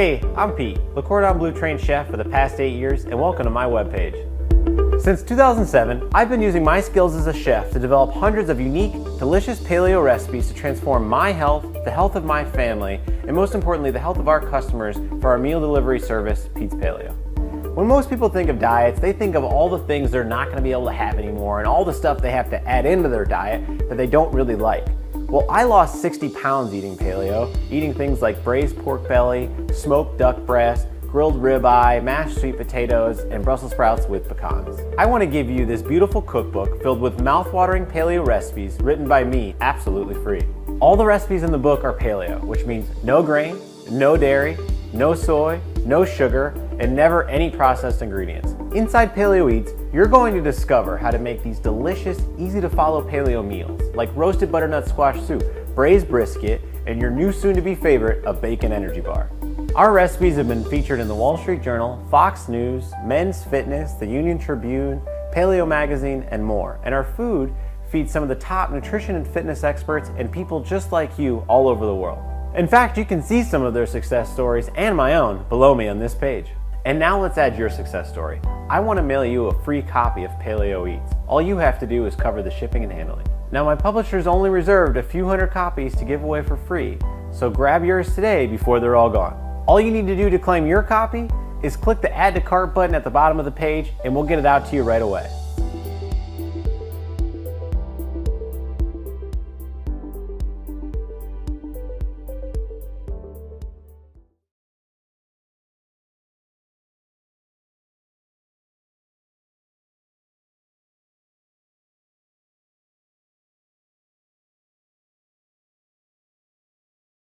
Hey, I'm Pete, the Cordon Bleu trained chef for the past 8 years, and welcome to my webpage. Since 2007, I've been using my skills as a chef to develop hundreds of unique, delicious paleo recipes to transform my health, the health of my family, and most importantly, the health of our customers for our meal delivery service, Pete's Paleo. When most people think of diets, they think of all the things they're not going to be able to have anymore and all the stuff they have to add into their diet that they don't really like. Well, I lost 60 pounds eating paleo, eating things like braised pork belly, smoked duck breast, grilled ribeye, mashed sweet potatoes, and Brussels sprouts with pecans. I want to give you this beautiful cookbook filled with mouth-watering paleo recipes written by me absolutely free. All the recipes in the book are paleo, which means no grain, no dairy, no soy, no sugar, and never any processed ingredients. Inside Paleo Eats, you're going to discover how to make these delicious, easy-to-follow paleo meals, like roasted butternut squash soup, braised brisket, and your new soon-to-be favorite, a bacon energy bar. Our recipes have been featured in the Wall Street Journal, Fox News, Men's Fitness, the Union Tribune, Paleo Magazine, and more. And our food feeds some of the top nutrition and fitness experts and people just like you all over the world. In fact, you can see some of their success stories and my own below me on this page. And now let's add your success story. I want to mail you a free copy of Paleo Eats. All you have to do is cover the shipping and handling. Now, my publishers only reserved a few hundred copies to give away for free, so grab yours today before they're all gone. All you need to do to claim your copy is click the Add to Cart button at the bottom of the page and we'll get it out to you right away.